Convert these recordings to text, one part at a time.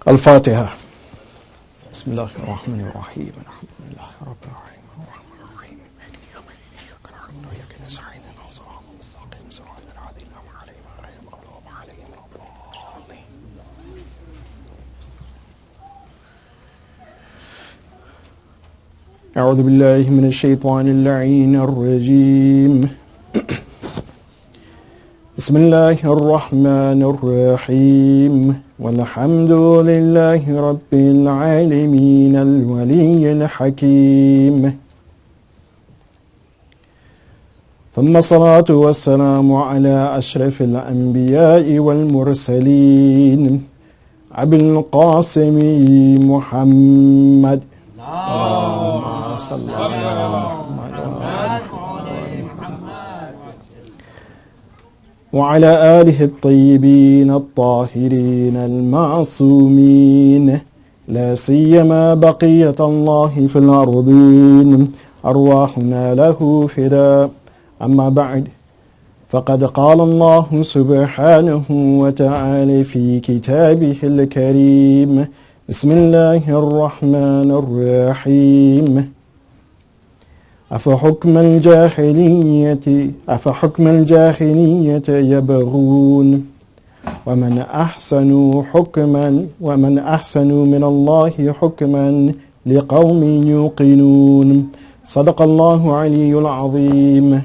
Al-Fatiha. Bismillahir Rahmanir Rahim. Alhamdulillahi Rabbil Alamin. Ar-Rahmanir Rahim. Maliki yawmiddin. Iyyaka na'budu wa iyyaka nasta'in. Ihdinas siratal mustaqim. Siratal ladzina an'amta 'alaihim ghayril maghdubi 'alaihim waladdallin. أعوذ بالله من الشيطان اللعين الرجيم. بسم الله الرحمن الرحيم. والحمد لله رب العالمين الولي الحكيم. ثم الصلاة والسلام على أشرف الأنبياء والمرسلين أبي القاسم محمد. اللهم صل على محمد وعلى آله الطيبين الطاهرين المعصومين لا سيما بقية الله في الأرضين أرواحنا له فداء. أما بعد، فقد قال الله سبحانه وتعالى في كتابه الكريم: بسم الله الرحمن الرحيم. أفحكم الجاهلية يبغون ومن أحسن من الله حكما لقوم يوقنون. صدق الله العلي العظيم.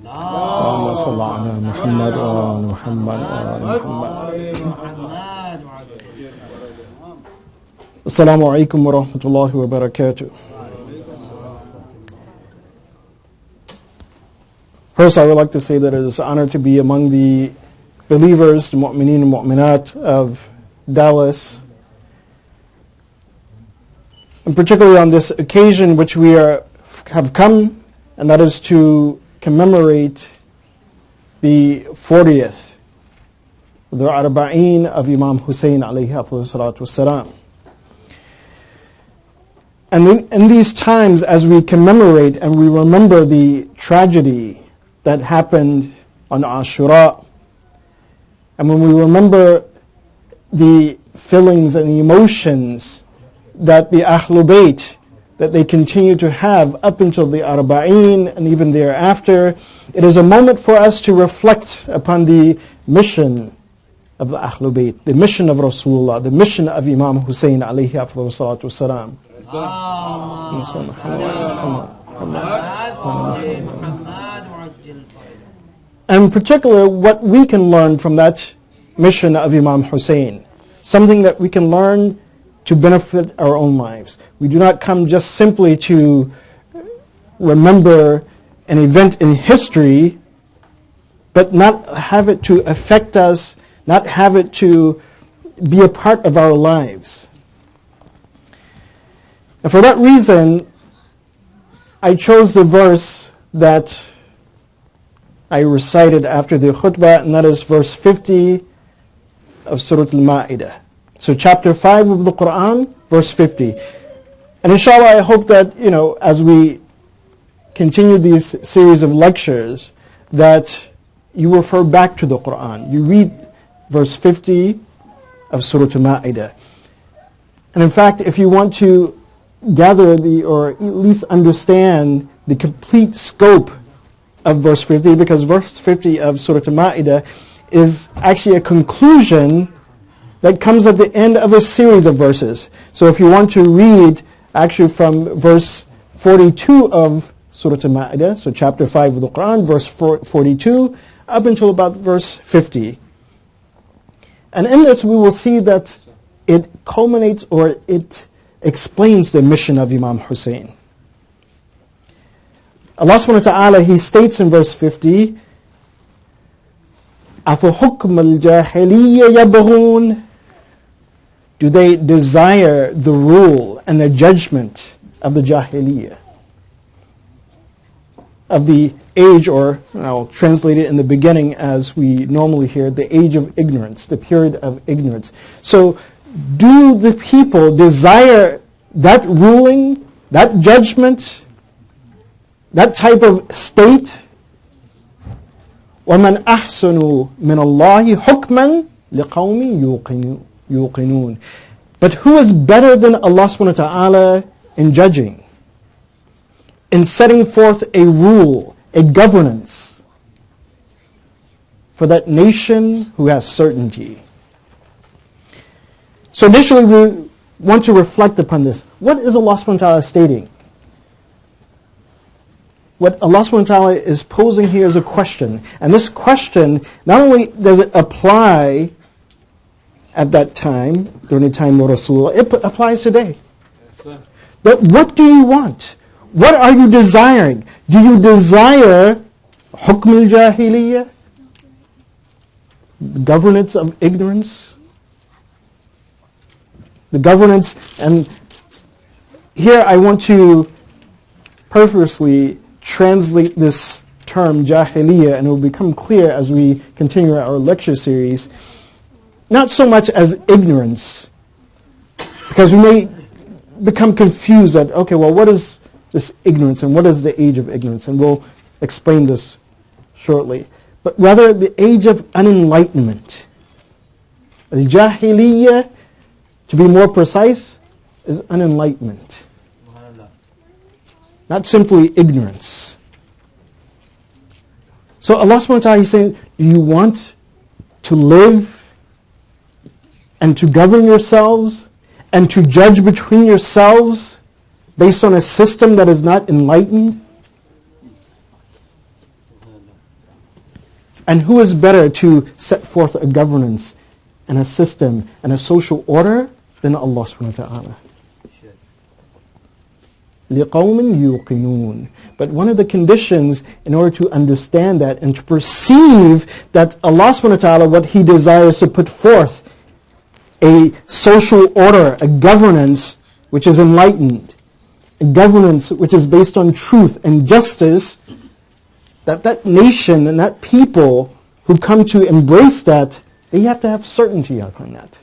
اللهم صل على محمد وآل محمد وآل محمد. Assalamu alaikum wa rahmatullahi wa barakatuh. First, I would like to say that it is an honor to be among the believers, the mu'mineen and mu'minat of Dallas, and particularly on this occasion which we have come, and that is to commemorate the 40th, the Arba'een of Imam Hussein alayhi salatu wassalam. And in these times, as we commemorate and we remember the tragedy that happened on Ashura, and when we remember the feelings and the emotions that the Ahlul Bayt, that they continue to have up until the Arba'een and even thereafter, it is a moment for us to reflect upon the mission of the Ahlul Bayt, the mission of Rasulullah, the mission of Imam Hussein alayhi salatu wasalam. And in particular, what we can learn from that mission of Imam Hussein, something that we can learn to benefit our own lives. We do not come just simply to remember an event in history, but not have it to affect us, not have it to be a part of our lives. And for that reason, I chose the verse that I recited after the khutbah, and that is verse 50 of Surah Al-Ma'idah. So chapter 5 of the Quran, verse 50. And inshallah, I hope that, as we continue these series of lectures, that you refer back to the Quran. You read verse 50 of Surah Al-Ma'idah. And in fact, if you want to gather or at least understand the complete scope of verse 50, because verse 50 of Surah Al-Ma'idah is actually a conclusion that comes at the end of a series of verses. So if you want to read actually from verse 42 of Surah Al-Ma'idah, so chapter 5 of the Quran, verse 42, up until about verse 50. And in this we will see that it culminates, or it explains the mission of Imam Hussein. Allah subhanahu wa ta'ala, He states in verse 50, أَفَحُكْمَ الْجَاهِلِيَّ يَبْغُونَ. Do they desire the rule and the judgment of the Jahiliyyah, of the age, or I'll translate it in the beginning as we normally hear, the age of ignorance, the period of ignorance. So do the people desire that ruling, that judgment, that type of state? وَمَنْ أَحْسَنُ مِنَ اللَّهِ حُكْمًا لِقَوْمٍ يُوقِنُونَ. But who is better than Allah subhanahu wa ta'ala in judging, in setting forth a rule, a governance for that nation who has certainty? So initially we want to reflect upon this. What is Allah subhanahu wa ta'ala stating? What Allah subhanahu wa ta'ala is posing here is a question. And this question, not only does it apply at that time, during the time of Rasulullah, it applies today. Yes, but what do you want? What are you desiring? Do you desire hukm al-jahiliyyah? The governance of ignorance? The governance, and here I want to purposely translate this term jahiliyyah, and it will become clear as we continue our lecture series, not so much as ignorance, because we may become confused that, okay, well, what is this ignorance and what is the age of ignorance? And we'll explain this shortly. But rather the age of unenlightenment. Al-jahiliyyah, to be more precise, is unenlightenment. Not simply ignorance. So Allah subhanahu wa ta'ala is saying, do you want to live and to govern yourselves and to judge between yourselves based on a system that is not enlightened? And who is better to set forth a governance and a system and a social order than Allah subhanahu wa ta'ala? لِقَوْمٍ يُوقِنُونَ. But one of the conditions in order to understand that and to perceive that Allah subhanahu wa ta'ala, what He desires to put forth, a social order, a governance which is enlightened, a governance which is based on truth and justice, that nation and that people who come to embrace that, they have to have certainty upon that.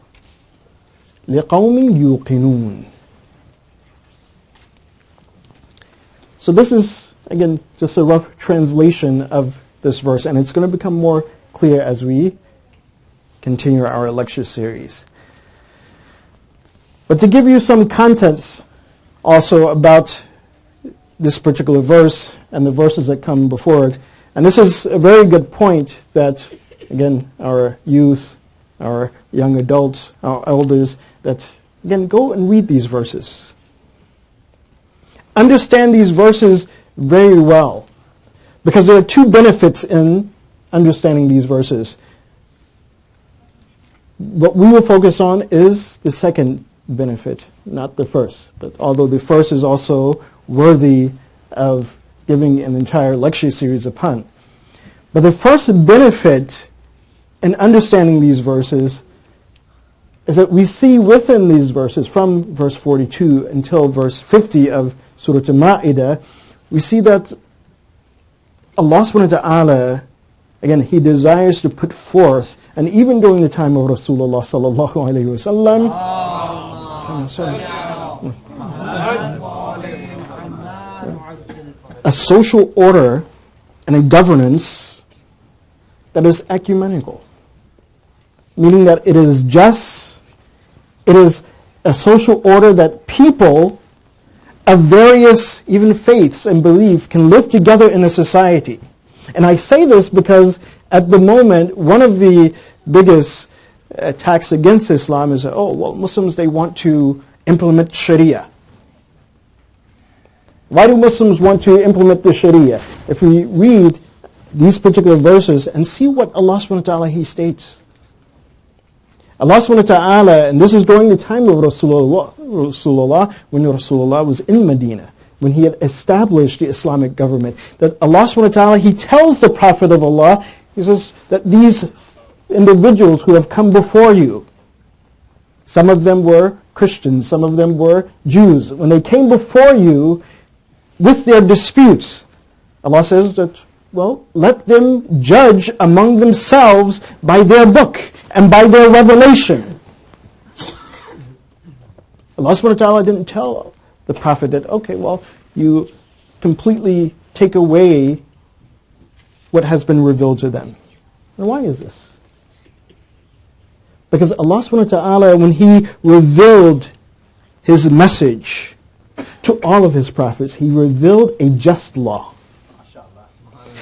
لِقَوْمٍ يُوقِنُونَ. So this is, again, just a rough translation of this verse, and it's going to become more clear as we continue our lecture series. But to give you some context also about this particular verse and the verses that come before it, and this is a very good point that, again, our youth, our young adults, our elders, that, again, go and read these verses. Understand these verses very well, because there are two benefits in understanding these verses. What we will focus on is the second benefit, not the first. But although the first is also worthy of giving an entire lecture series upon. But the first benefit in understanding these verses is that we see within these verses, from verse 42 until verse 50 of Surah Al-Ma'idah, we see that Allah subhanahu wa ta'ala, again, He desires to put forth, and even during the time of Rasulullah sallallahu alayhi wa sallam, a social order and a governance that is ecumenical. Meaning that it is just, it is a social order that people of various even faiths and belief can live together in a society. And I say this because at the moment, one of the biggest attacks against Islam is that, oh, well, Muslims, they want to implement Sharia. Why do Muslims want to implement the Sharia? If we read these particular verses and see what Allah subhanahu wa ta'ala He states. Allah subhanahu wa ta'ala, and this is during the time of Rasulullah, when Rasulullah was in Medina, when he had established the Islamic government, that Allah subhanahu wa ta'ala, He tells the Prophet of Allah, He says that these individuals who have come before you, some of them were Christians, some of them were Jews. When they came before you with their disputes, Allah says that, well, let them judge among themselves by their book and by their revelation. Allah subhanahu wa ta'ala didn't tell the Prophet that, okay, well, you completely take away what has been revealed to them. And why is this? Because Allah subhanahu wa ta'ala, when He revealed His message to all of His prophets, He revealed a just law.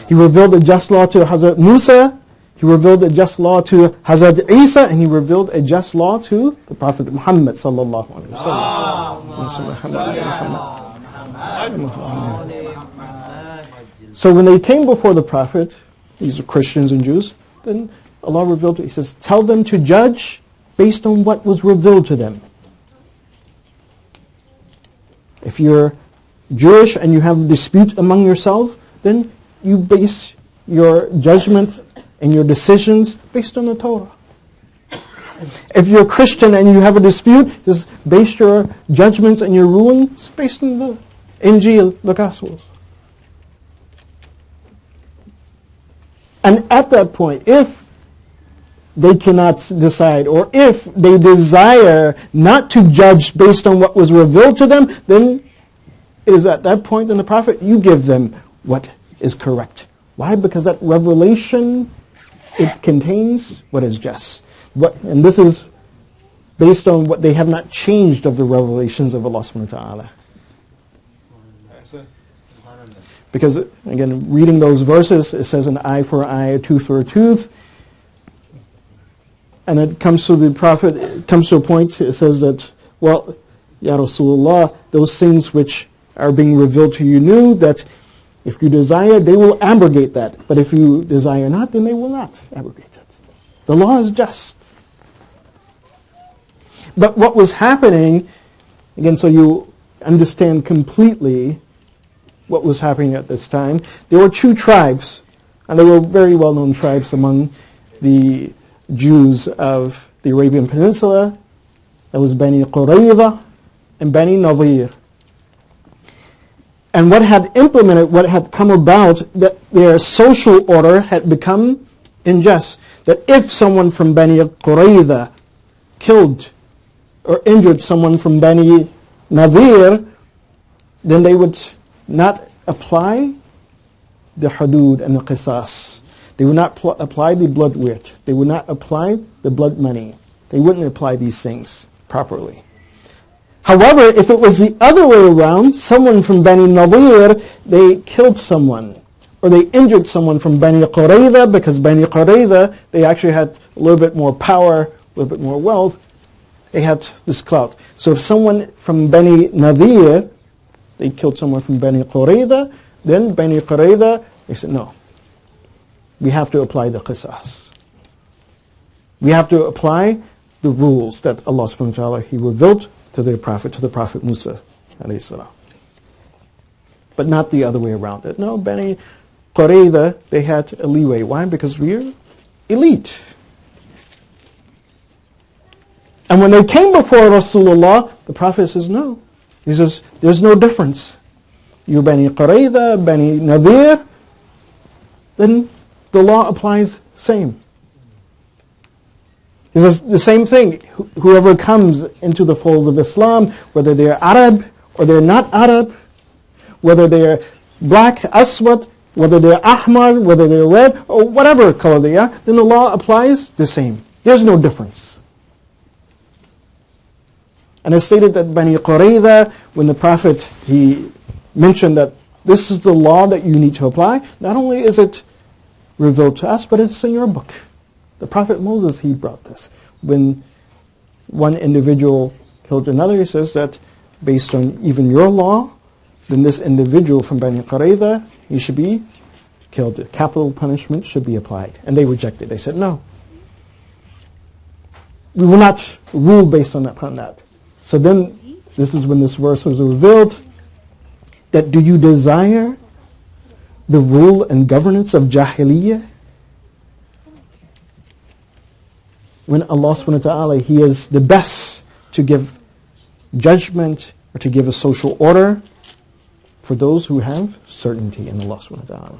He revealed a just law to Hazrat Musa, He revealed a just law to Hazrat Isa, and He revealed a just law to the Prophet Muhammad sallallahu alaihi wasallam. So when they came before the Prophet, these are Christians and Jews, then Allah revealed to, He says, tell them to judge based on what was revealed to them. If you're Jewish and you have a dispute among yourself, then you base your judgment and your decisions based on the Torah. If you're Christian and you have a dispute, just base your judgments and your rulings based on the Injil, the Gospels. And at that point, if they cannot decide, or if they desire not to judge based on what was revealed to them, then it is at that point in the Prophet, you give them what is correct. Why? Because that revelation, it contains what is just. And this is based on what they have not changed of the revelations of Allah subhanahu wa ta'ala. Because, again, reading those verses, it says an eye for an eye, a tooth for a tooth. And it comes to the Prophet, it comes to a point, it says that, well, Ya Rasulullah, those things which are being revealed to you new, that if you desire, they will abrogate that. But if you desire not, then they will not abrogate it. The law is just. But what was happening, again, so you understand completely what was happening at this time, there were two tribes, and they were very well-known tribes among the Jews of the Arabian Peninsula. That was Bani Qurayza and Bani Nadir. And what had come about, that their social order had become unjust. That if someone from Bani Qurayza killed or injured someone from Bani Nadir, then they would not apply the hudud and the qisas. They would not apply the blood wit. They would not apply the blood money. They wouldn't apply these things properly. However, if it was the other way around, someone from Bani Nadir, they killed someone, or they injured someone from Bani Qurayza, because Bani Qurayza, they actually had a little bit more power, a little bit more wealth. They had this clout. So if someone from Bani Nadir, they killed someone from Bani Qurayza, then Bani Qurayza, they said, no, we have to apply the qisas. We have to apply the rules that Allah subhanahu wa ta'ala, He revealed to the Prophet Musa alayhi salam. But not the other way around it. No, Bani Qurayza, they had a leeway. Why? Because we're elite. And when they came before Rasulullah, the Prophet says, no. He says, there's no difference. You Bani Qurayza, Bani Nadir, then the law applies same. He says the same thing. Whoever comes into the fold of Islam, whether they're Arab or they're not Arab, whether they're black, aswad, whether they're ahmar, whether they're red, or whatever color they are, then the law applies the same. There's no difference. And it's stated that Bani Qurayza, when the Prophet, he mentioned that this is the law that you need to apply, not only is it revealed to us, but it's in your book. The Prophet Moses, he brought this. When one individual killed another, he says that based on even your law, then this individual from Bani Qurayza, he should be killed. Capital punishment should be applied. And they rejected. They said, no. We will not rule based upon that. So then, this is when this verse was revealed, that do you desire the rule and governance of Jahiliyyah? When Allah subhanahu wa ta'ala, He is the best to give judgment or to give a social order for those who have certainty in Allah subhanahu wa ta'ala.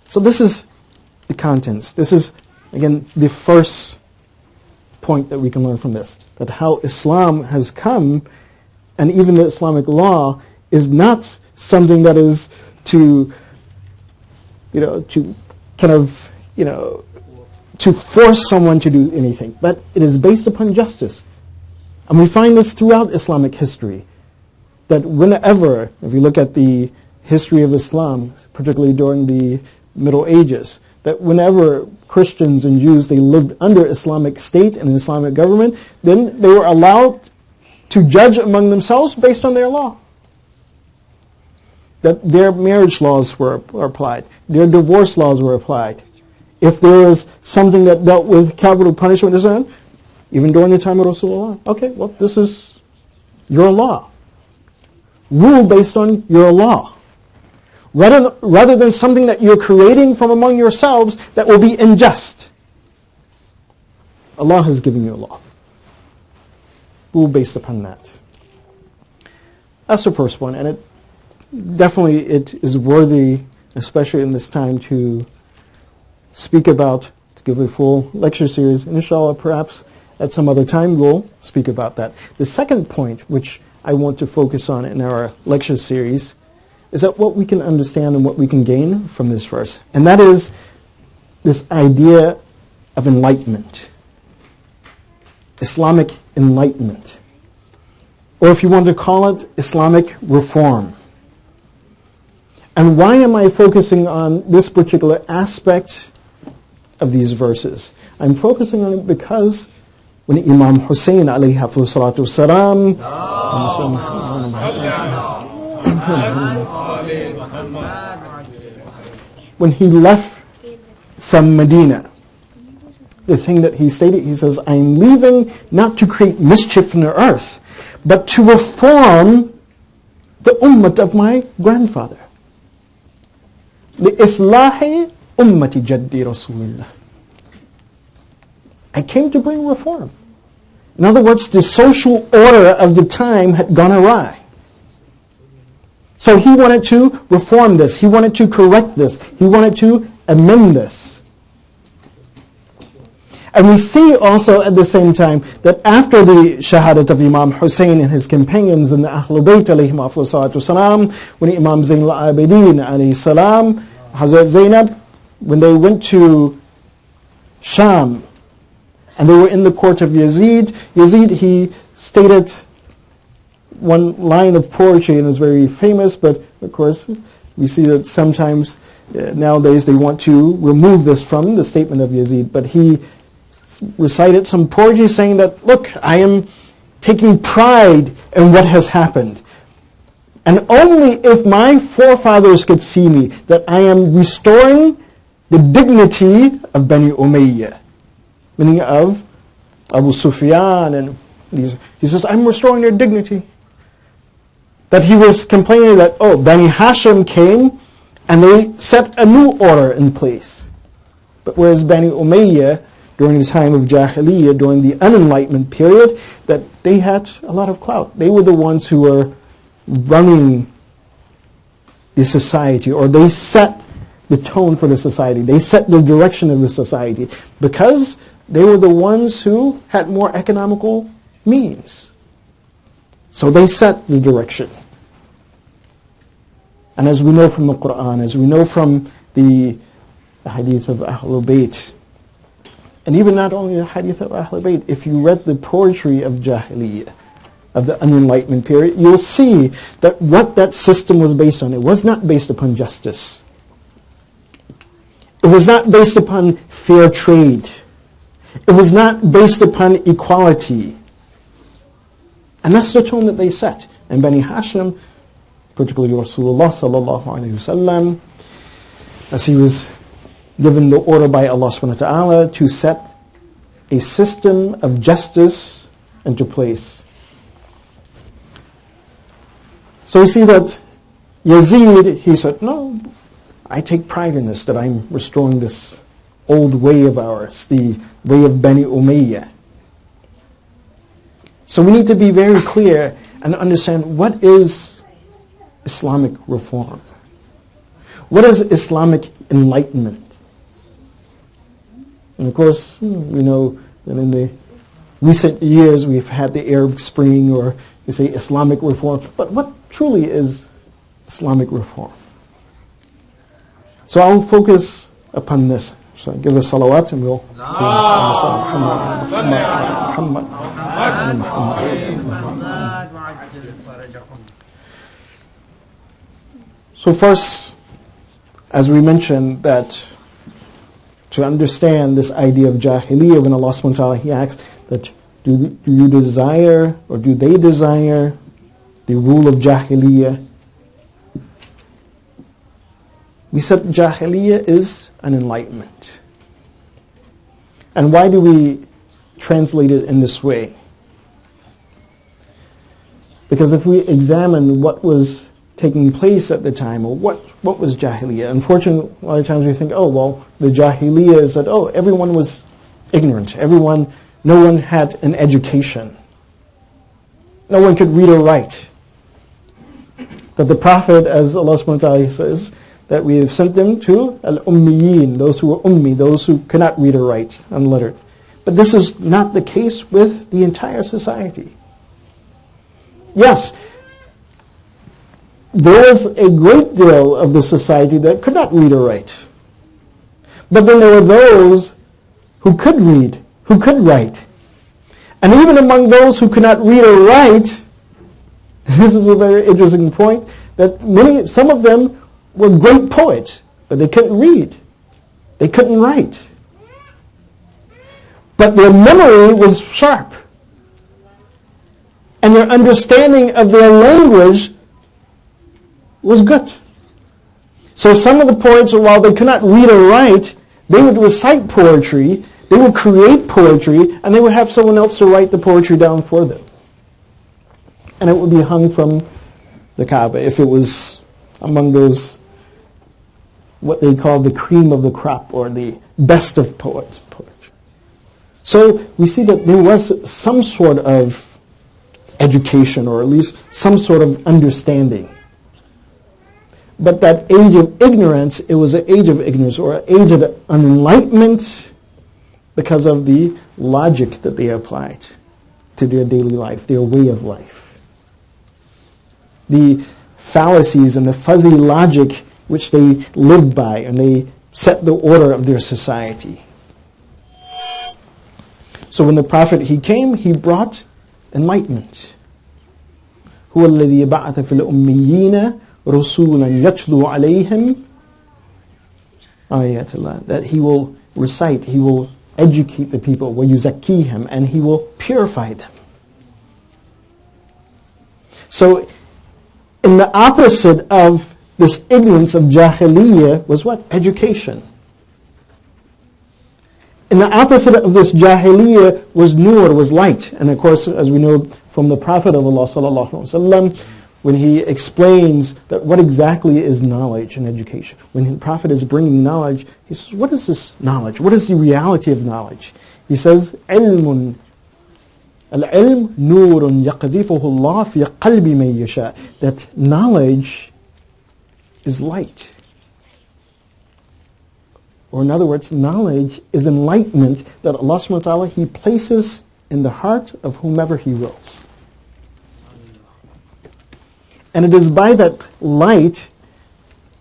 So this is the contents. This is, again, the first point that we can learn from this, that how Islam has come, and even the Islamic law is not something that is to kind of, to force someone to do anything, but it is based upon justice. And we find this throughout Islamic history, that whenever, if you look at the history of Islam, particularly during the Middle Ages, that whenever Christians and Jews, they lived under Islamic state and an Islamic government, then they were allowed to judge among themselves based on their law. That their marriage laws were applied, their divorce laws were applied. If there was something that dealt with capital punishment, even during the time of Rasulullah, okay, well, this is your law. Rule based on your law. Rather than something that you're creating from among yourselves that will be unjust. Allah has given you a law. Rule based upon that. That's the first one, and it is worthy, especially in this time, to speak about, to give a full lecture series. And inshallah, perhaps at some other time we'll speak about that. The second point, which I want to focus on in our lecture series, is that what we can understand and what we can gain from this verse. And that is this idea of enlightenment. Islamic enlightenment. Or if you want to call it, Islamic reform. And why am I focusing on this particular aspect of these verses? I'm focusing on it because when Imam Hussein alayhi salatu wasalam, when he left from Medina, the thing that he stated, he says, I'm leaving not to create mischief in the earth, but to reform the ummah of my grandfather. لِإِصْلَاحِ أُمَّةِ جَدِّ رَسُولِ اللَّهِ. I came to bring reform. In other words, the social order of the time had gone awry. So he wanted to reform this. He wanted to correct this. He wanted to amend this. And we see also at the same time that after the shahadat of Imam Hussein and his companions and the Ahlul Bayt alayhim salatu salam, when Imam Zain al-Abidin alayhi salam, Hazrat Zainab, when they went to Sham and they were in the court of Yazid, he stated one line of poetry and it's very famous, but of course we see that sometimes nowadays they want to remove this from the statement of Yazid, but he recited some poetry saying that, look, I am taking pride in what has happened. And only if my forefathers could see me that I am restoring the dignity of Bani Umayyah, meaning of Abu Sufyan and these. He says, I'm restoring their dignity. That he was complaining that, Bani Hashim came and they set a new order in place. But whereas Bani Umayyah, during the time of Jahiliyyah, during the unenlightenment period, that they had a lot of clout. They were the ones who were running the society, or they set the tone for the society. They set the direction of the society because they were the ones who had more economical means. So they set the direction. And as we know from the Quran, as we know from the hadith of Ahlul Bayt, and even not only the hadith of Ahlul Bayt, if you read the poetry of Jahiliyyah, of the unenlightenment period, you'll see that what that system was based on, it was not based upon justice. It was not based upon fair trade. It was not based upon equality. And that's the tone that they set. And Bani Hashim, particularly Rasulullah sallallahu alaihi wasallam, as he was given the order by Allah subhanahu wa ta'ala to set a system of justice into place. So we see that Yazid, he said, no, I take pride in this, that I'm restoring this old way of ours, the way of Bani Umayyah. So we need to be very clear and understand what is Islamic reform. What is Islamic enlightenment? And of course, we know that in the recent years we've had the Arab Spring, or you say Islamic reform. But what truly is Islamic reform? So I'll focus upon this, So give us salawat and we'll Muhammad. So first, as we mentioned, that to understand this idea of Jahiliyyah, when Allah subhanahu wa ta'ala, He asks that do you desire or do they desire the rule of Jahiliyyah? We said Jahiliyyah is an enlightenment. And why do we translate it in this way? Because if we examine what was taking place at the time, or what was Jahiliyyah, unfortunately, a lot of times we think, oh, well, the Jahiliyyah is that, oh, everyone was ignorant. No one had an education. No one could read or write. That the Prophet, as Allah subhanahu wa ta'ala says, that we have sent them to al-ummiyin, those who were ummi, those who cannot read or write, unlettered. But this is not the case with the entire society. Yes, there was a great deal of the society that could not read or write. But then there were those who could read, who could write. And even among those who could not read or write, this is a very interesting point, that some of them were great poets, but they couldn't read. They couldn't write. But their memory was sharp. And their understanding of their language was good. So some of the poets, while they could not read or write, they would recite poetry, they would create poetry, and they would have someone else to write the poetry down for them. And it would be hung from the Kaaba if it was among those, what they call the cream of the crop, or the best of poets. So we see that there was some sort of education, or at least some sort of understanding. But that age of ignorance, it was an age of ignorance, or an age of enlightenment, because of the logic that they applied to their daily life, their way of life. The fallacies and the fuzzy logic which they lived by, and they set the order of their society. So when the Prophet, he came, he brought enlightenment. هو الذي بعث في الأميين رسولا يتلو عليهم آيات الله. That he will recite, he will educate the people, ويزكيهم, and he will purify them. So in the opposite of this ignorance of Jahiliyyah was what? Education. And the opposite of this Jahiliyyah was nur, was light. And of course, as we know from the Prophet of Allah sallallahu alaihi wasallam, when he explains that what exactly is knowledge and education. When the Prophet is bringing knowledge, he says, what is this knowledge? What is the reality of knowledge? He says, علم العلم نور يقذفه الله في قلب من يشاء. That knowledge is light. Or in other words, knowledge is enlightenment that Allah subhanahu wa ta'ala, He places in the heart of whomever He wills. And it is by that light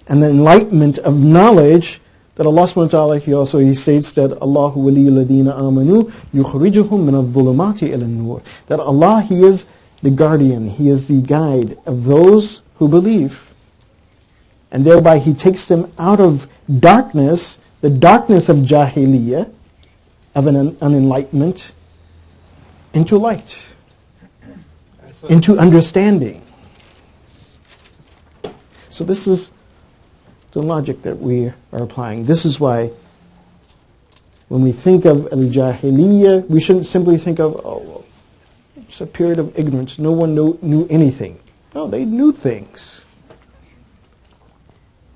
and the enlightenment of knowledge that Allah subhanahu wa ta'ala, He states that Allahu waliyul ladina amanu yukhrijuhum min adh-dhulumati ila an-nur. That Allah, He is the guardian, He is the guide of those who believe. And thereby He takes them out of darkness, the darkness of Jahiliyyah, of an unenlightenment, into light, into understanding. So this is the logic that we are applying. This is why when we think of al-Jahiliyyah, we shouldn't simply think of, oh, well, it's a period of ignorance. No one knew anything. No, they knew things.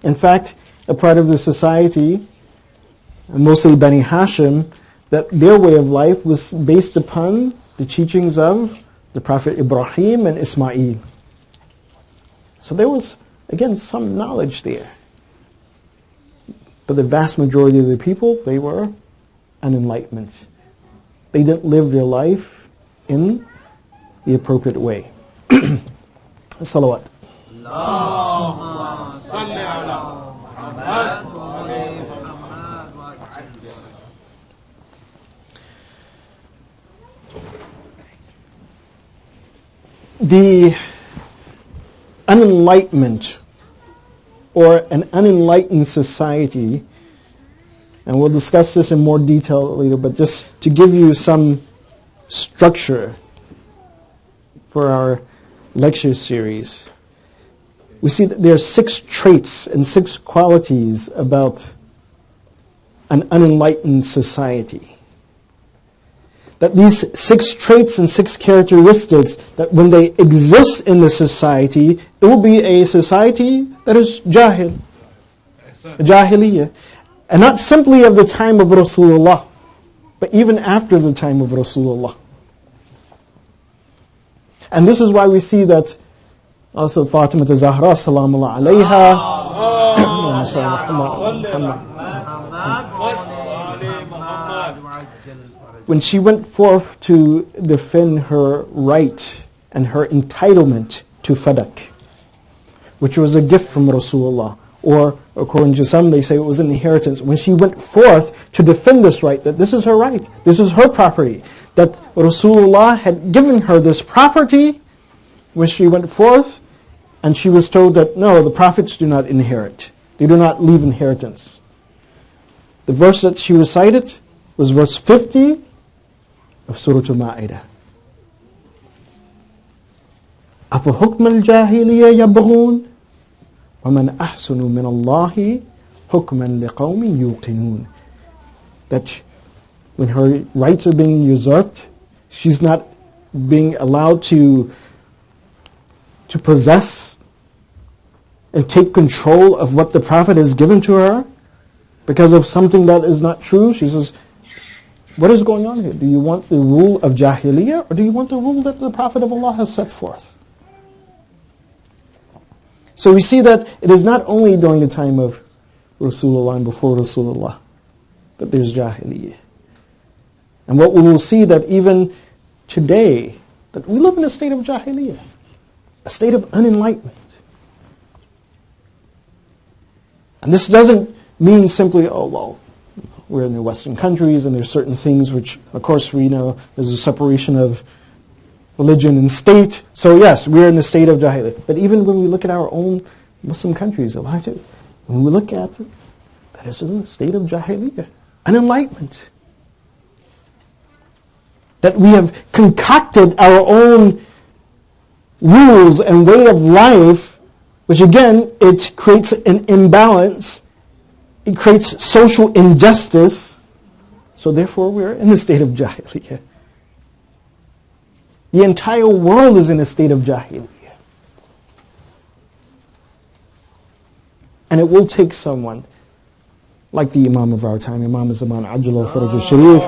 In fact, a part of the society, mostly Bani Hashim, that their way of life was based upon the teachings of the Prophet Ibrahim and Ismail. So there was, again, some knowledge there. But the vast majority of the people, they were unenlightenment. They didn't live their life in the appropriate way. Salawat. the unenlightenment or an unenlightened society, and we'll discuss this in more detail later, but just to give you some structure for our lecture series, we see that there are 6 traits and 6 qualities about an unenlightened society. That these 6 traits and 6 characteristics, that when they exist in the society, it will be a society that is jahil, jahiliyyah. And not simply of the time of Rasulullah, but even after the time of Rasulullah. And this is why we see that also Fatima Zahra, salamullah alayha, when she went forth to defend her right and her entitlement to fadak, which was a gift from Rasulullah, or according to some they say it was an inheritance. When she went forth to defend this right, that this is her right, this is her property, that Rasulullah had given her this property, when she went forth, and she was told that no, the prophets do not inherit, they do not leave inheritance. The verse that she recited was verse 50 of Surah Al-Ma'idah. أَفَحُكْمَ الْجَاهِلِيَّةِ يَبْغُونَ وَمَنْ أَحْسَنُ مِنَ اللَّهِ حُكْمًا لِقَوْمٍ يُوقِنُونَ. That when her rights are being usurped, she's not being allowed to possess and take control of what the Prophet has given to her because of something that is not true. She says, what is going on here? Do you want the rule of Jahiliyyah, or do you want the rule that the Prophet of Allah has set forth? So we see that it is not only during the time of Rasulullah and before Rasulullah that there's Jahiliyyah. And what we will see that even today, that we live in a state of Jahiliyyah, a state of unenlightenment. And this doesn't mean simply, oh well, we're in the Western countries and there's certain things which, of course, we know there's a separation of religion and state. So yes, we're in a state of Jahiliyyah. But even when we look at our own Muslim countries, when we look at it, that is in a state of Jahiliyyah, unenlightenment. That we have concocted our own rules and way of life, which again, it creates an imbalance. It creates social injustice. So therefore, we're in a state of Jahiliyyah. The entire world is in a state of Jahiliyyah. And it will take someone like the Imam of our time, Imam Zaman Ajla Faraj al-Sharif,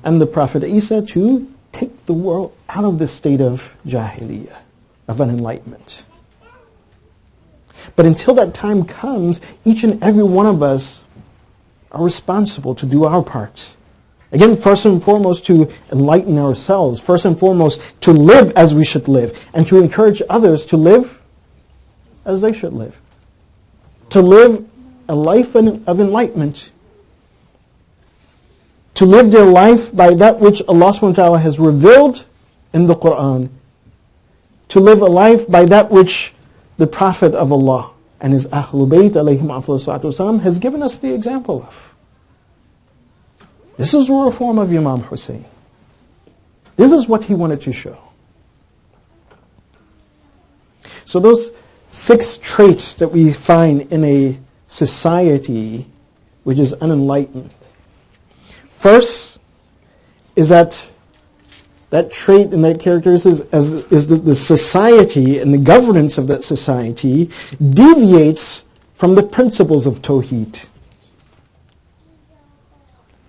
and the Prophet Isa to take the world out of this state of Jahiliyyah, of unenlightenment. But until that time comes, each and every one of us are responsible to do our part. Again, first and foremost, to enlighten ourselves. First and foremost, to live as we should live. And to encourage others to live as they should live. To live a life of enlightenment. To live their life by that which Allah subhanahu wa ta'ala has revealed in the Quran. To live a life by that which the Prophet of Allah and his Ahlul Bayt alayhim afdalus salatu wasalam has given us the example of. This is the reform of Imam Hussein. This is what he wanted to show. So those 6 traits that we find in a society which is unenlightened. First is that trait and that characteristic is that the society and the governance of that society deviates from the principles of Tawheed,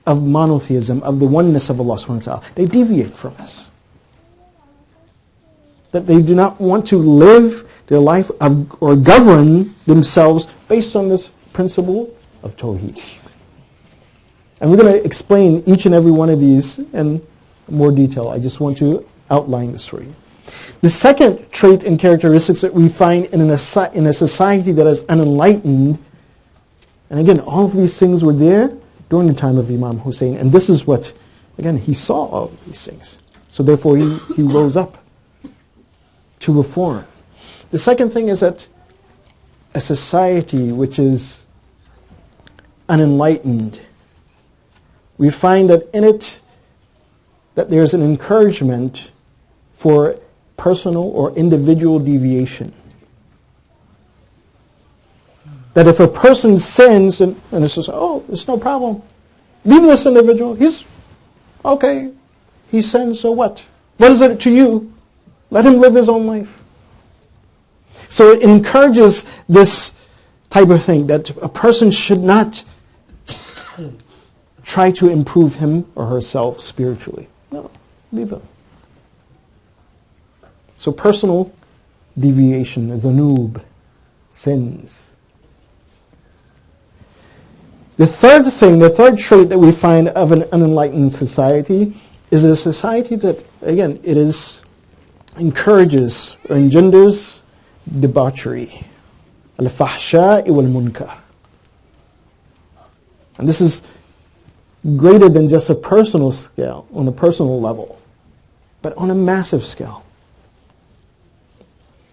of monotheism, of the oneness of Allah subhanahu wa ta'ala. They deviate from this. That they do not want to live their life or govern themselves based on this principle of Tawheed. And we're going to explain each and every one of these in more detail. I just want to outline this for you. The second trait and characteristics that we find in a society that is unenlightened, and again, all of these things were there during the time of Imam Hussein. And this is what, again, he saw all of these things. So therefore he rose up to reform. The second thing is that a society which is unenlightened, we find that in it that there's an encouragement for personal or individual deviation. That if a person sins and it's just, oh, it's no problem. Leave this individual. He's okay. He sins, so what? What is it to you? Let him live his own life. So it encourages this type of thing, that a person should not try to improve him or herself spiritually. No, leave him. So personal deviation, dhunub, sins. The third thing, the third trait that we find of an unenlightened society is a society that, again, it encourages or engenders debauchery. Al-fahsha'i wal-munkar. And this is greater than just a personal scale, on a personal level, but on a massive scale.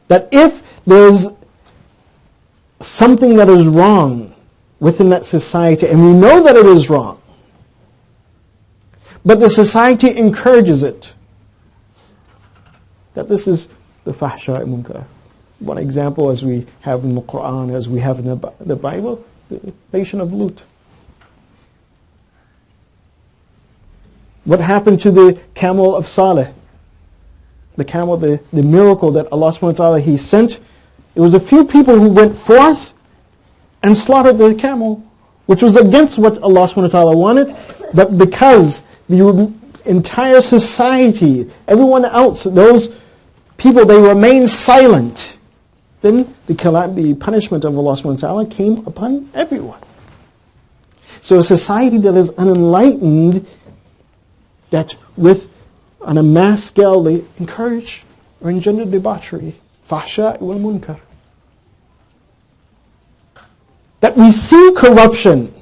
That if there's something that is wrong within that society, and we know that it is wrong, but the society encourages it, that this is the fahsha munkar. One example, as we have in the Quran, as we have in the Bible, the nation of Lut. What happened to the camel of Saleh? The camel, the miracle that Allah subhanahu wa ta'ala, He sent, it was a few people who went forth and slaughtered the camel, which was against what Allah subhanahu wa ta'ala wanted, but because the entire society, everyone else, those people, they remained silent, then the punishment of Allah subhanahu wa ta'ala came upon everyone. So a society that is unenlightened, that on a mass scale, they encourage or engender debauchery, fahsha wal munkar. That we see corruption,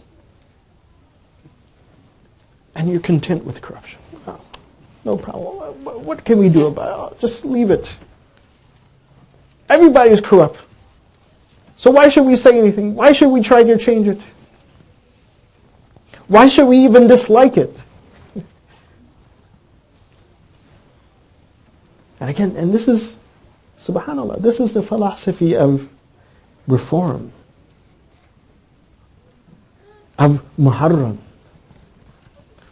and you're content with corruption. Oh, no problem. What can we do about it? Just leave it. Everybody is corrupt. So why should we say anything? Why should we try to change it? Why should we even dislike it? And again, and this is, subhanAllah, this is the philosophy of reform, of Muharram.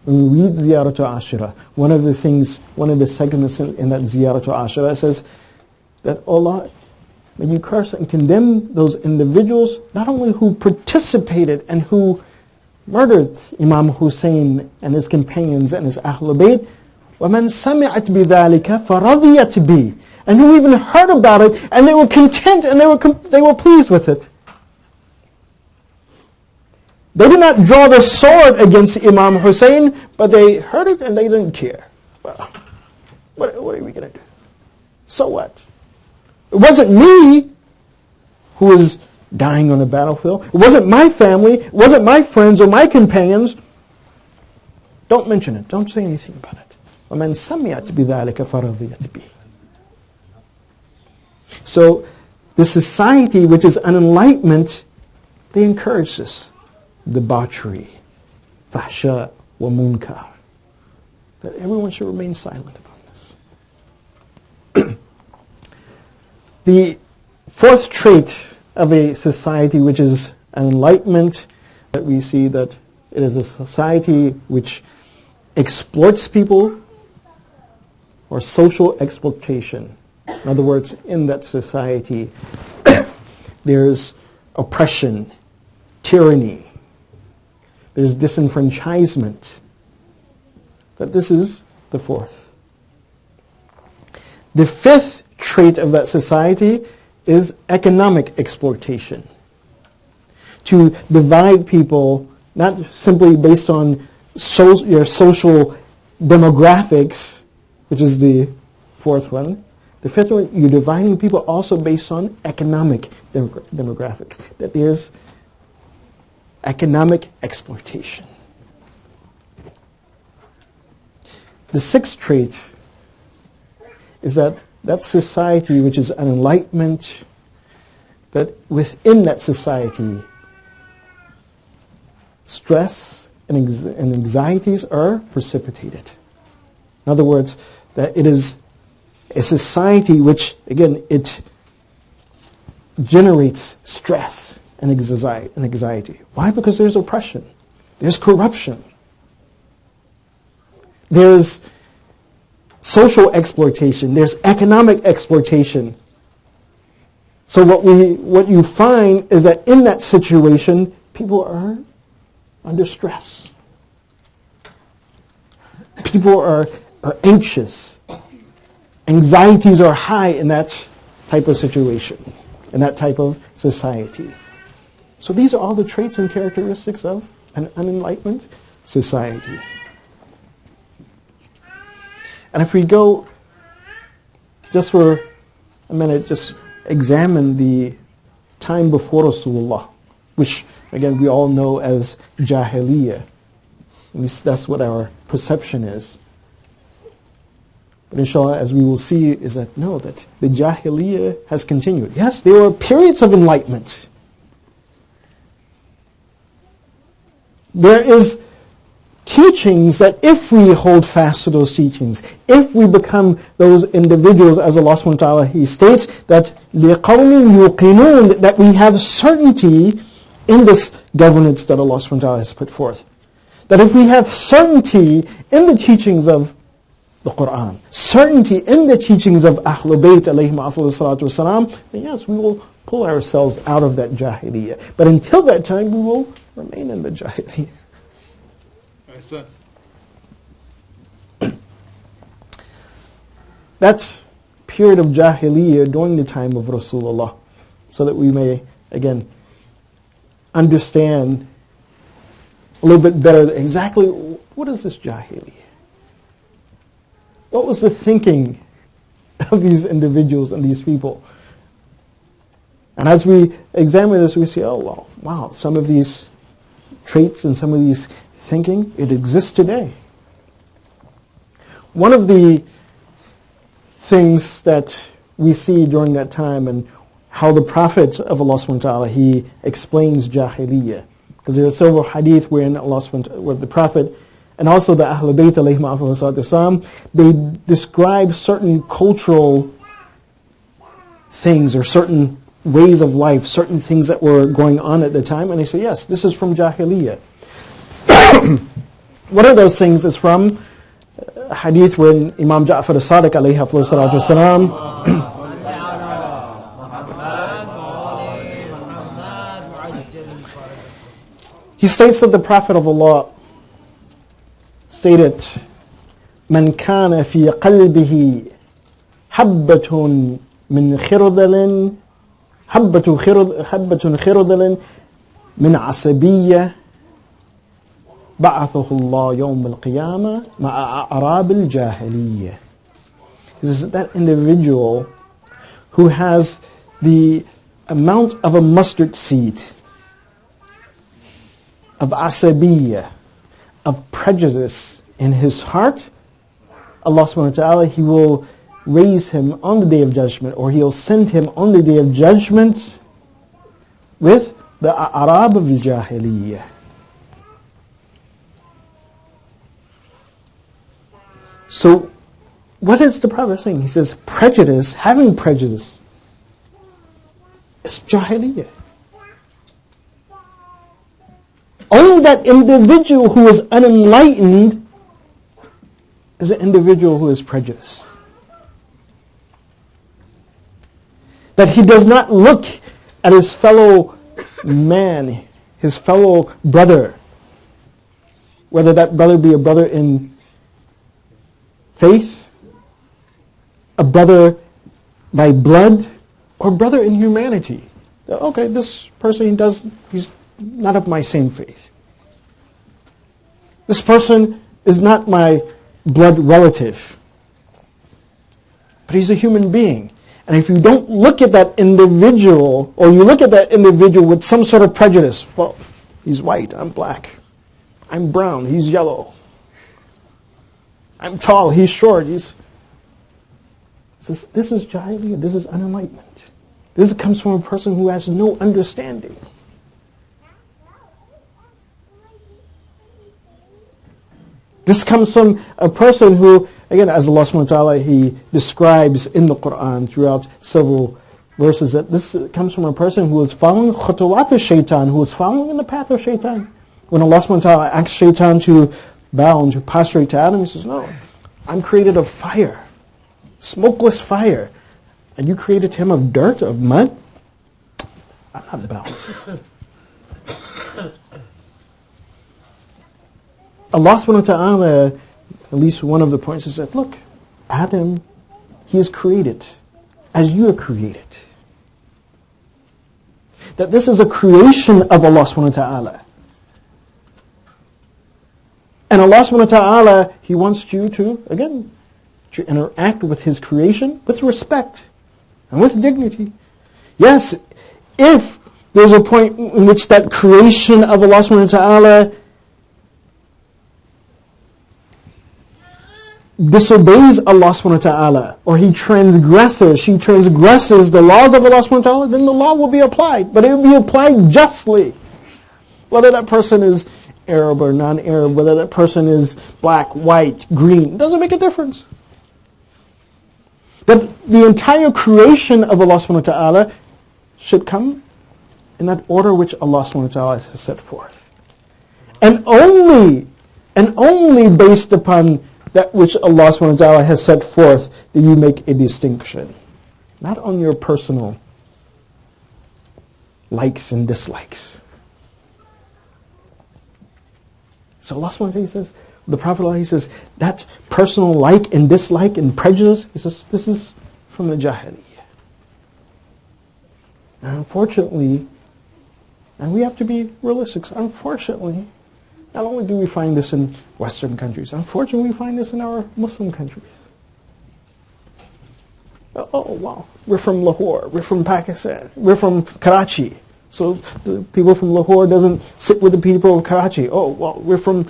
When we read Ziyaratu Ashura, one of the segments in that Ziyaratu Ashura says that Allah, when you curse and condemn those individuals, not only who participated and who murdered Imam Hussein and his companions and his Ahlul Bayt, وَمَنْ سَمِعَتْ بِذَلِكَ فَرَضِيَتْ بِهِ, and who even heard about it and they were content and they were pleased with it. They did not draw the sword against Imam Hussein, but they heard it and they didn't care. Well, what are we going to do? So what? It wasn't me who was dying on the battlefield. It wasn't my family. It wasn't my friends or my companions. Don't mention it. Don't say anything about it. وَمَنْ سَمِعَتْ بِذَلِكَ فَرَضِيَتْ بِهِ. So the society which is unenlightenment, they encourage this debauchery, fahsha wa munkar, that everyone should remain silent about this. The fourth trait of a society which is an enlightenment, that we see that it is a society which exploits people, or social exploitation. In other words, in that society, there's oppression, tyranny, there's disenfranchisement. That this is the fourth. The fifth trait of that society is economic exploitation. To divide people, not simply based on your social demographics, which is the fourth one. The fifth one, you're dividing people also based on economic demographics. That there's economic exploitation. The sixth trait is that society which is an enlightenment, that within that society, stress and anxieties are precipitated. In other words, that it is a society which, again, it generates stress and anxiety. Why? Because there's oppression, there's corruption, there's social exploitation, there's economic exploitation. So what you find is that in that situation, people are under stress. People are anxious. Anxieties are high in that type of situation, in that type of society. So these are all the traits and characteristics of an unenlightened society. And if we go, just for a minute, just examine the time before Rasulullah, which again we all know as Jahiliyyah. At least that's what our perception is. But inshallah, as we will see, is that no, that the Jahiliyyah has continued. Yes, there were periods of enlightenment. There is teachings that if we hold fast to those teachings, if we become those individuals, as Allah subhanahu wa ta'ala, He states that لِقَوْمٍ يُقِنُونَ, that we have certainty in this governance that Allah subhanahu wa ta'ala has put forth. That if we have certainty in the teachings of the Quran, certainty in the teachings of Ahlul Bayt alayhim afdhalu salatu wasalam, then yes, we will pull ourselves out of that Jahiliyyah. But until that time, we will remain in the Jahiliyyah. That period of Jahiliyyah during the time of Rasulullah, so that we may, again, understand a little bit better exactly what is this Jahiliyyah? What was the thinking of these individuals and these people? And as we examine this, we see, oh, wow, some of these traits and some of these thinking, it exists today. One of the things that we see during that time and how the Prophet of Allah subhanahu wa ta'ala, he explains Jahiliyyah. Because there are several hadith wherein Allah subhanahu wa ta'ala, where the Prophet and also the Ahlul Bayt alayhim afdhalu salatu wasalam, they describe certain cultural things or certain ways of life, certain things that were going on at the time, and they say, yes, this is from Jahiliyyah. One of those things is from a hadith when Imam Jafar as-Sadiq alayhi afdhalu salatu wasalam, he states that the Prophet of Allah stated, "Man kana fi qalbihi habbatun min khirdalin, habbatun khirdalin min asabiyya, ba'athahu Allah yawm al-qiyamah ma'a a'rab al-jahiliyyah." This is that individual who has the amount of a mustard seed of asabiyya, of prejudice in his heart, Allah subhanahu wa ta'ala, He will raise him on the Day of Judgment, or He'll send him on the Day of Judgment with the a'rab of al-jahiliyyah. So, what is the Prophet saying? He says, prejudice, having prejudice, is Jahiliyyah. Only that individual who is unenlightened is an individual who is prejudiced. That he does not look at his fellow man, his fellow brother, whether that brother be a brother in faith, a brother by blood, or brother in humanity. Okay, this person, he's not of my same faith. This person is not my blood relative, but he's a human being. And if you don't look at that individual, or you look at that individual with some sort of prejudice, well, he's white, I'm black. I'm brown, he's yellow. I'm tall, he's short. This is jahiliyyah, this is unenlightenment. This comes from a person who has no understanding. This comes from a person who, again, as Allah subhanahu wa ta'ala, He describes in the Quran throughout several verses, that this comes from a person who is following khutuwat al-shaytan, who is following in the path of shaytan. When Allah subhanahu wa ta'ala asks shaytan to bow and to prostrate to Adam, He says, no, I'm created of fire, smokeless fire. And you created him of dirt, of mud? I'm not bowing. Allah subhanahu wa ta'ala, at least one of the points is that, look, Adam, he is created as you are created. That this is a creation of Allah subhanahu wa ta'ala. And Allah subhanahu wa ta'ala, He wants you to, again, to interact with His creation with respect and with dignity. Yes, if there's a point in which that creation of Allah subhanahu wa ta'ala disobeys Allah subhanahu wa ta'ala, or she transgresses the laws of Allah subhanahu wa ta'ala, then the law will be applied. But it will be applied justly. Whether that person is Arab or non-Arab, whether that person is black, white, green, it doesn't make a difference. That the entire creation of Allah subhanahu wa ta'ala should come in that order which Allah subhanahu wa ta'ala has set forth. And only based upon that which Allah subhanahu wa ta'ala has set forth do you make a distinction. Not on your personal likes and dislikes. So Allah subhanahu wa ta'ala says, the Prophet Allah, he says, that personal like and dislike and prejudice, he says, this is from the jahiliyyah. And unfortunately, and we have to be realistic, unfortunately, not only do we find this in Western countries, unfortunately we find this in our Muslim countries. Oh, wow, we're from Lahore, we're from Pakistan, we're from Karachi. So the people from Lahore doesn't sit with the people of Karachi. Oh, well, we're from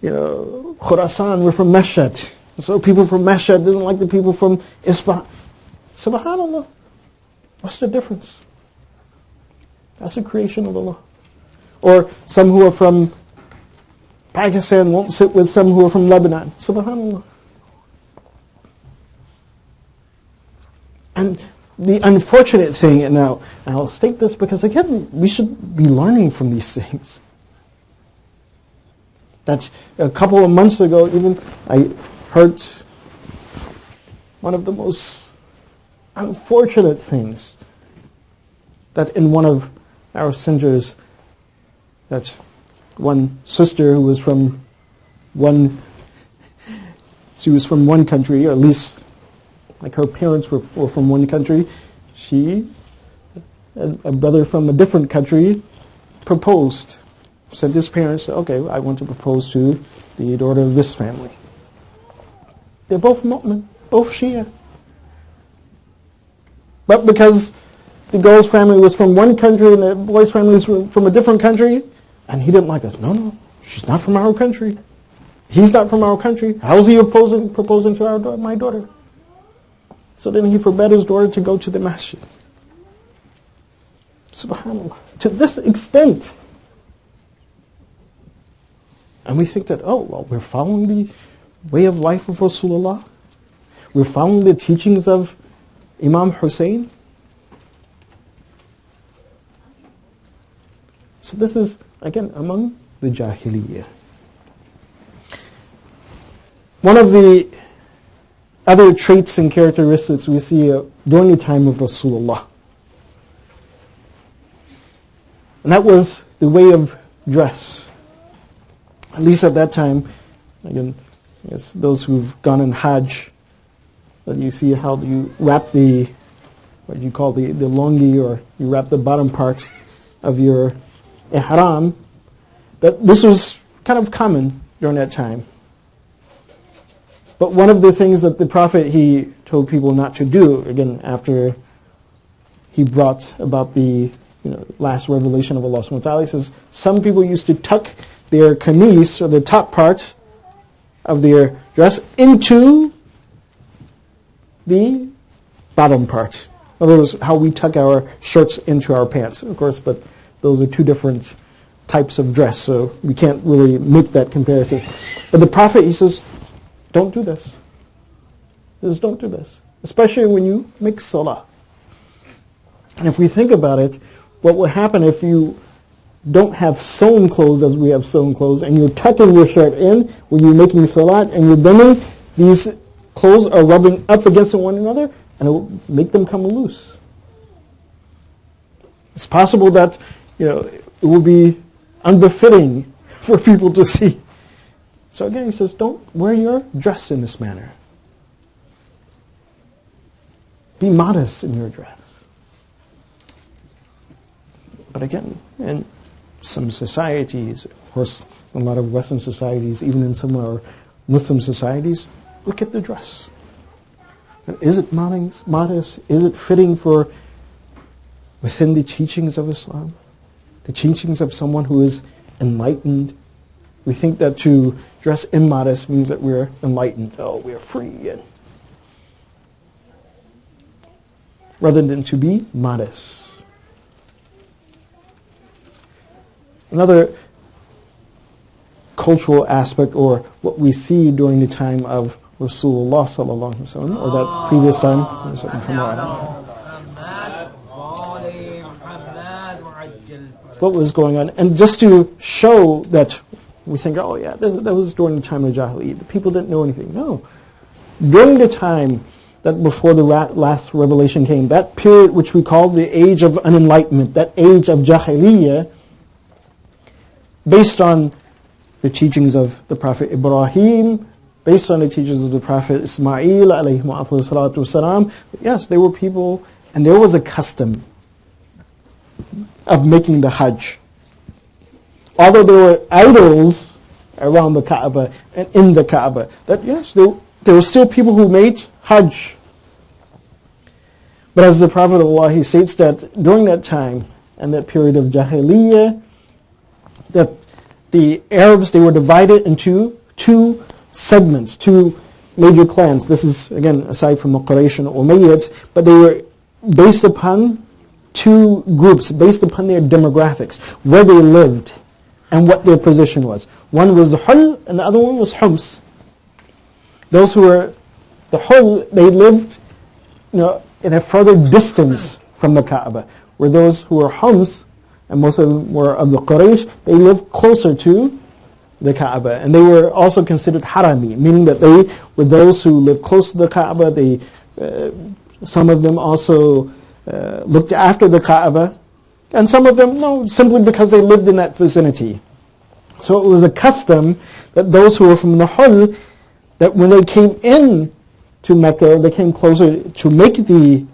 Khurasan, we're from Mashhad. So people from Mashhad doesn't like the people from Isfahan. Subhanallah. What's the difference? That's the creation of Allah. Or some who are from Pakistan won't sit with some who are from Lebanon. Subhanallah. And the unfortunate thing, and now I'll state this because again, we should be learning from these things. That a couple of months ago, even I heard one of the most unfortunate things, that in one of our centers, that one sister who was from one country, or at least like her parents were from one country, she, a brother from a different country, proposed. Sent his parents, okay, I want to propose to the daughter of this family. They're both MOMIN, both Shia. But because the girl's family was from one country and the boy's family was from a different country, and he didn't like us. No, she's not from our country. He's not from our country. How is he proposing to my daughter? So then he forbade his daughter to go to the masjid. Subhanallah. To this extent. And we think that, oh, well, we're following the way of life of Rasulullah. We're following the teachings of Imam Hussein. So this is, again, among the Jahiliyyah. One of the other traits and characteristics we see during the time of Rasulullah, and that was the way of dress. At least at that time, again, yes, those who've gone on Hajj, that you see how you wrap the, what you call the longi, or you wrap the bottom part of your ihram, that this was kind of common during that time. But one of the things that the Prophet, he told people not to do, again, after he brought about the last revelation of Allah subhanahu wa ta'ala, he says, some people used to tuck their kameez, or the top part of their dress into the bottom part. In other words, how we tuck our shirts into our pants, of course, but those are two different types of dress, so we can't really make that comparison. But the Prophet, he says, don't do this. He says, don't do this, especially when you make salah. And if we think about it, what would happen if you don't have sewn clothes as we have sewn clothes, and you're tucking your shirt in when you're making salat, and you're bending, these clothes are rubbing up against one another, and it will make them come loose. It's possible that it will be unbefitting for people to see. So again, he says, don't wear your dress in this manner. Be modest in your dress. But again, in some societies, of course, a lot of Western societies, even in some of our Muslim societies, look at the dress. Is it modest? Is it fitting for within the teachings of Islam? The teachings of someone who is enlightened? We think that to dress immodest means that we're enlightened. Oh, we're free. And rather than to be modest. Another cultural aspect, or what we see during the time of Rasulullah sallallahu alaihi wasallam, or that previous time, what was going on, and just to show that we think, oh yeah, that was during the time of Jahiliyyah. People didn't know anything. No, during the time that before the last revelation came, that period which we call the age of unenlightenment, that age of Jahiliyyah, based on the teachings of the Prophet Ibrahim, based on the teachings of the Prophet Ismail, alayhi salatu wasalam, yes, there were people, and there was a custom of making the Hajj. Although there were idols around the Kaaba and in the Kaaba, that yes, there were still people who made Hajj. But as the Prophet of Allah, he states that during that time and that period of Jahiliyyah, that the Arabs, they were divided into two segments, two major clans. This is, again, aside from the Quraysh and the Umayyads, but they were based upon two groups, based upon their demographics, where they lived and what their position was. One was the Hul and the other one was Hums. Those who were the Hul, they lived in a further distance from the Kaaba, where those who were Hums, and most of them were of the Quraysh, they lived closer to the Kaaba. And they were also considered Harami, meaning that they were those who lived close to the Kaaba. Some of them also looked after the Kaaba. And some of them, no, simply because they lived in that vicinity. So it was a custom that those who were from the Hul, that when they came in to Mecca, they came closer to make the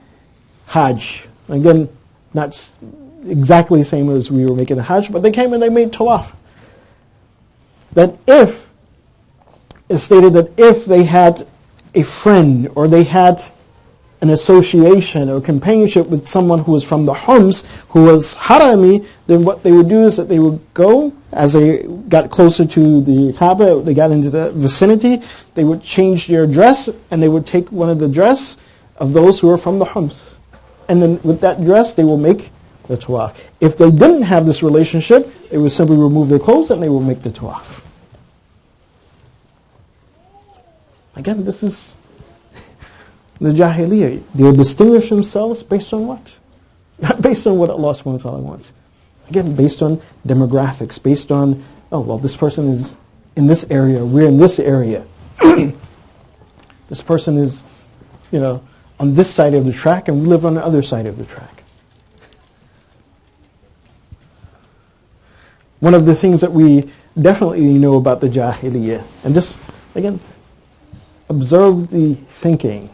Hajj. Again, not exactly the same as we were making the Hajj, but they came and they made Tawaf. It's stated that if they had a friend or they had an association or companionship with someone who was from the Hums, who was Harami, then what they would do is that they would go, as they got closer to the Kaaba, they got into the vicinity, they would change their dress, and they would take one of the dress of those who were from the Hums. And then with that dress, they will make the Tawaf. If they didn't have this relationship, they would simply remove their clothes and they will make the Tawaf. Again, this is the Jahiliyyah. They distinguish themselves based on what? Not based on what Allah subhanahu wa ta'ala wants. Again, based on demographics, based on, oh, well, this person is in this area, we're in this area. This person is, on this side of the track and we live on the other side of the track. One of the things that we definitely know about the Jahiliyyah, and just, again, observe the thinking,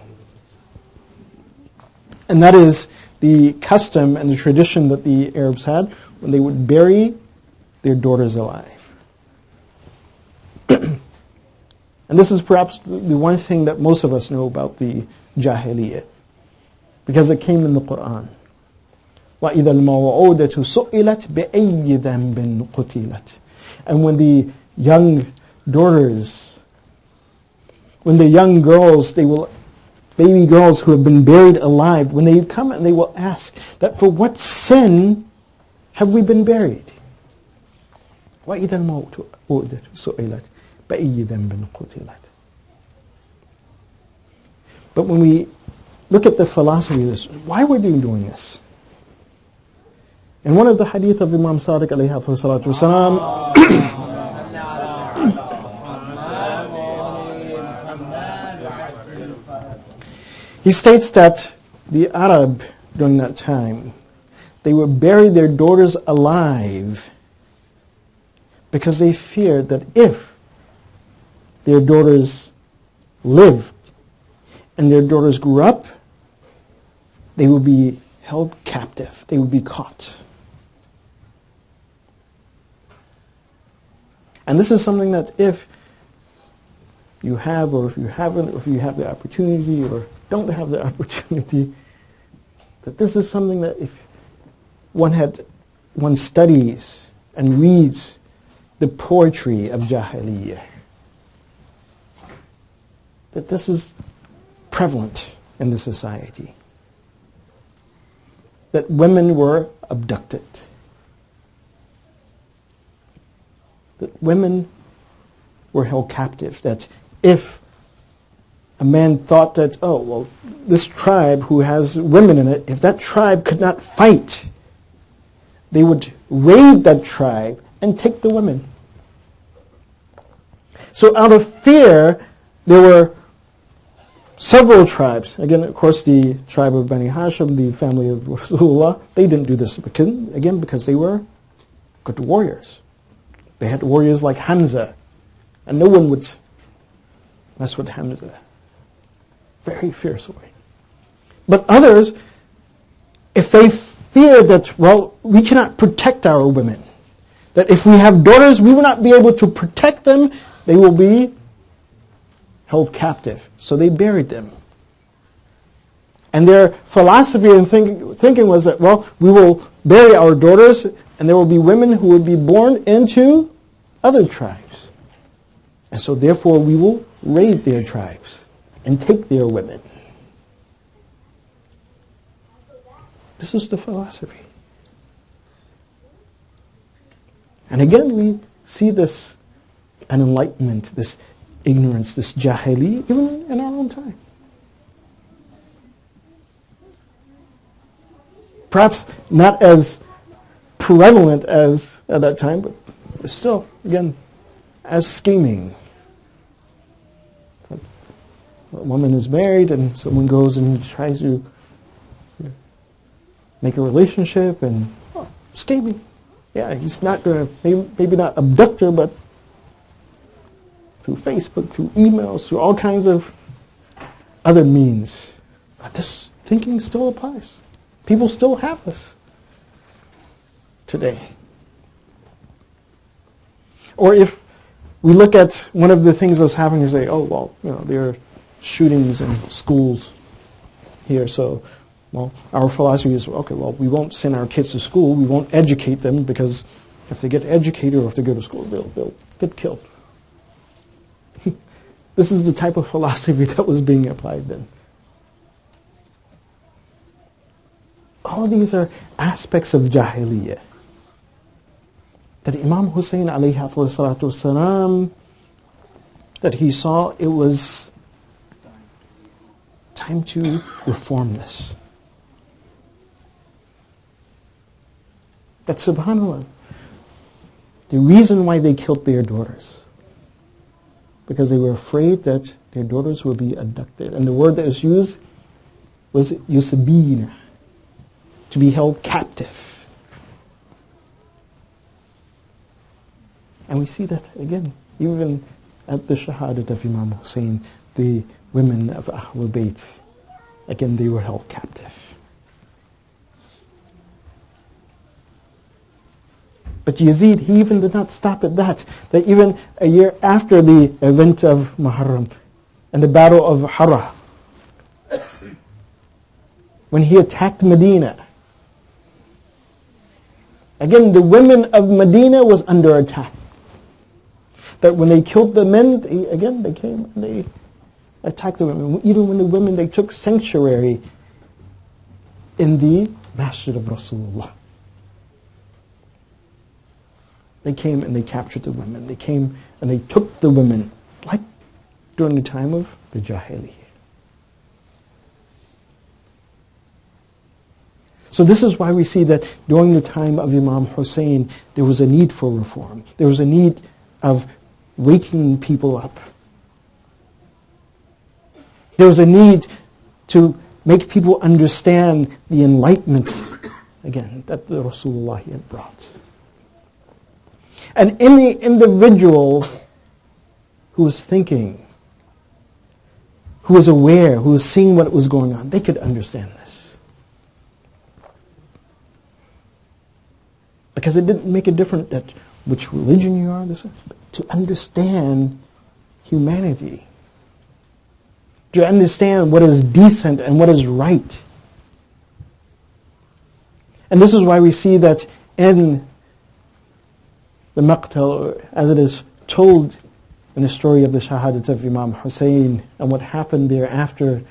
and that is the custom and the tradition that the Arabs had when they would bury their daughters alive. And this is perhaps the one thing that most of us know about the Jahiliyyah, because it came in the Quran. وَإِذَا الْمَوْعُودَةُ سُئِلَتْ بِأَيِّ ذَنْبٍ قُتِلَتْ. And when the young daughters when the young girls, baby girls who have been buried alive, when they come and they will ask that for what sin have we been buried? وَإِذَا الْمَوْتُ سُئِلَتْ بَأَيِّ ذَنْبٍ قُتِلَتْ. But when we look at the philosophy of this, why were they doing this? In one of the hadith of Imam Sadiq alayhi salatu wasalam, he states that the Arab during that time, they would bury their daughters alive because they feared that if their daughters lived and their daughters grew up, they would be held captive. They would be caught. And this is something that if you have, or if you haven't, or if you have the opportunity or don't have the opportunity, that this is something that if one studies and reads the poetry of Jahiliyyah, that this is prevalent in the society. That women were abducted. That women were held captive. That if a man thought that, oh, well, this tribe who has women in it, if that tribe could not fight, they would raid that tribe and take the women. So out of fear, there were several tribes. Again, of course, the tribe of Bani Hashim, the family of Rasulullah, they didn't do this because they were good warriors. They had warriors like Hamza, and no one would mess with Hamza. Very fierce warrior. But others, if they fear that, well, we cannot protect our women, that if we have daughters, we will not be able to protect them, they will be held captive. So they buried them. And their philosophy and thinking was that, well, we will bury our daughters, and there will be women who will be born into other tribes. And so therefore we will raid their tribes and take their women. This is the philosophy. And again, we see this enlightenment, this ignorance, this jahili, even in our own time. Perhaps not as prevalent as at that time, but still, again, as scheming. A woman is married and someone goes and tries to make a relationship and scheming. Yeah, he's not going to, maybe not abduct her, but through Facebook, through emails, through all kinds of other means. But this thinking still applies. People still have this today. Or if we look at one of the things that's happening, you say, oh, well, there are shootings in schools here, so, well, our philosophy is, okay, well, we won't send our kids to school, we won't educate them, because if they get educated or if they go to school, they'll get killed. This is the type of philosophy that was being applied then. All these are aspects of Jahiliyyah that Imam Hussein alayhi salatu wasalam, that he saw it was time to reform this. That subhanAllah, the reason why they killed their daughters, because they were afraid that their daughters would be abducted. And the word that was used was yusabina, to be held captive. And we see that again, even at the shahadat of Imam Hussein, the women of Ahlul Bayt, again they were held captive. But Yazid, he even did not stop at that. That even a year after the event of Muharram and the battle of Harra, when he attacked Medina, again the women of Medina was under attack. That when they killed the men, they came and they attack the women. Even when the women, they took sanctuary in the Masjid of Rasulullah. They came and they captured the women. They came and they took the women, like during the time of the Jahiliyyah. So this is why we see that during the time of Imam Hussein, there was a need for reform. There was a need of waking people up. There was a need to make people understand the enlightenment, again, that the Rasulullah had brought. And any individual who was thinking, who was aware, who was seeing what was going on, they could understand this. Because it didn't make a difference that which religion you are, to understand humanity. To understand what is decent and what is right. And this is why we see that in the Maqtal, as it is told in the story of the Shahadat of Imam Hussein and what happened thereafter,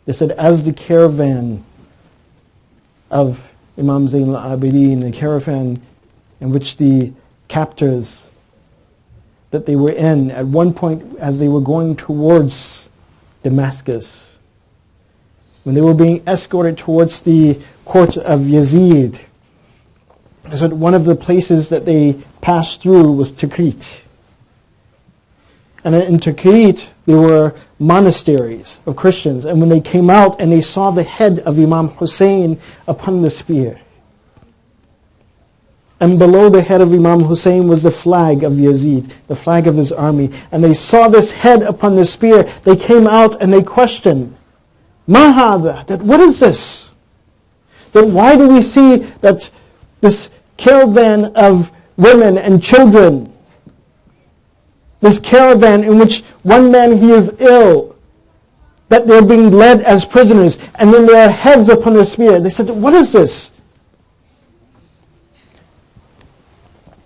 they said as the caravan of Imam Zayn al-Abidin, the caravan in which the captors that they were in, at one point as they were going towards Damascus, when they were being escorted towards the court of Yazid, so one of the places that they passed through was Tikrit. And in Tikrit, there were monasteries of Christians. And when they came out and they saw the head of Imam Hussein upon the spear, and below the head of Imam Hussein was the flag of Yazid, the flag of his army. And they saw this head upon the spear. They came out and they questioned, Ma hadha? That what is this? That why do we see that this caravan of women and children, this caravan in which one man he is ill, that they're being led as prisoners, and then there are heads upon the spear. They said, what is this?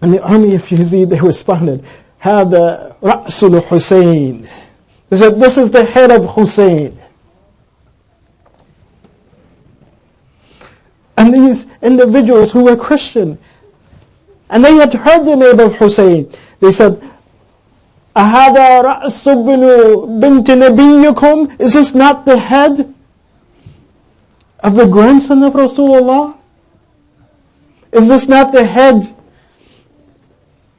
And the army of Yazid, they responded, هذا رأس الحسين. They said, this is the head of Hussein. And these individuals who were Christian, and they had heard the name of Hussein, they said, أَهَذَا رَأْسُ بِنْتِ نَبِيِّكُمْ? Is this not the head of the grandson of Rasulullah? Is this not the head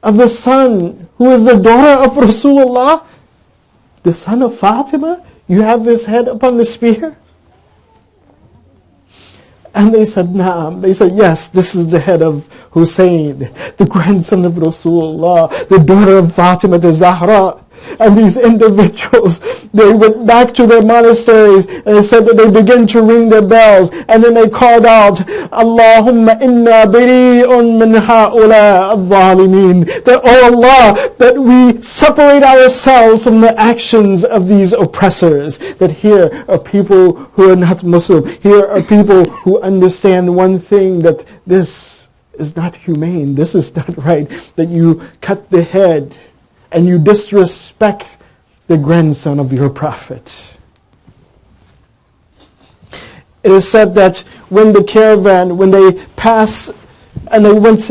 of the son who is the daughter of Rasulullah? The son of Fatima? You have his head upon the spear? And they said, Naam. They said, yes, this is the head of Hussein, the grandson of Rasulullah, the daughter of Fatima the Zahra. And these individuals, they went back to their monasteries and it said that they began to ring their bells. And then they called out, Allahumma inna biri'un min ha'ula al-zalimin. That, oh Allah, that we separate ourselves from the actions of these oppressors. That here are people who are not Muslim. Here are people who understand one thing, that this is not humane. This is not right. That you cut the head and you disrespect the grandson of your prophet. It is said that when the caravan, when they pass and they went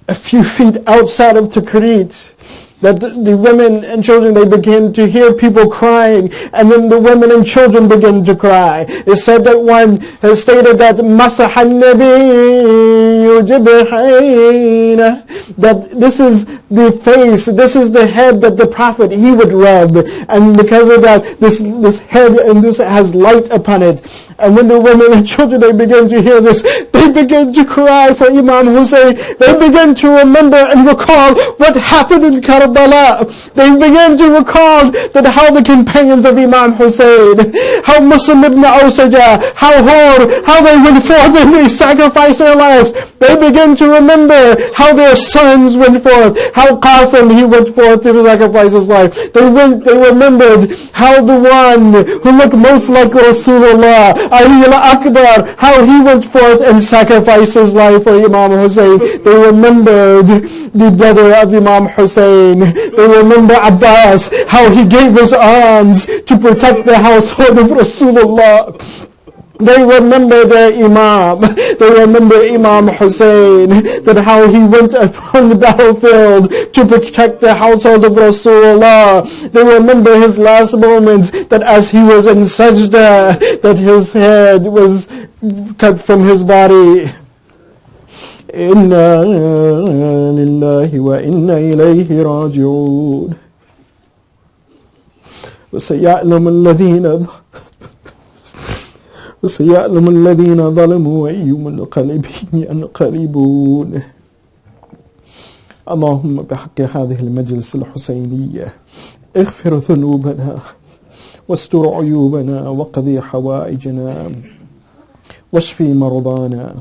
a few feet outside of Tikrit, that the women and children, they began to hear people crying, and then the women and children began to cry. It said that one has stated that Masah al-Nabiyyu Jibhaina, that this is the face, this is the head that the Prophet, he would rub, and because of that, this head and this has light upon it. And when the women and children, they began to hear this, they began to cry for Imam Hussein. They began to remember and recall what happened in Karbala. They began to recall that how the companions of Imam Hussein, how Muslim ibn Awsaja, how they went forth and they sacrificed their lives. They began to remember how their sons went forth, how Qasim, he went forth to sacrifice his life. They remembered how the one who looked most like Rasulullah, Ali al-Akbar, how he went forth and sacrificed his life for Imam Hussein. They remembered the brother of Imam Hussein, Hussein. They remember Abbas, how he gave his arms to protect the household of Rasulullah. They remember their Imam. They remember Imam Hussein, that how he went upon the battlefield to protect the household of Rasulullah. They remember his last moments, that as he was in sajda, that his head was cut from his body. Inna lillahi wa inna ilayhi raji'un. وسيعلم الذين ظلموا أي منقلب ينقلبون. اللهم بحق هذه المجلس الحسينية اغفر ذنوبنا واستر عيوبنا وقضي حوائجنا واشفي مرضانا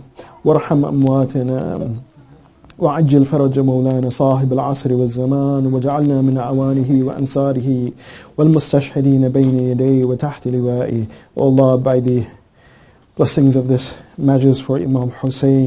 وارحم أمواتنا وعجل فرج مولانا صاحب العصر والزمان واجعلنا من أعوانه وأنصاره والمستشهدين بين يديه وتحت لوائه. O Allah, by the blessings of this majlis for Imam Hussein,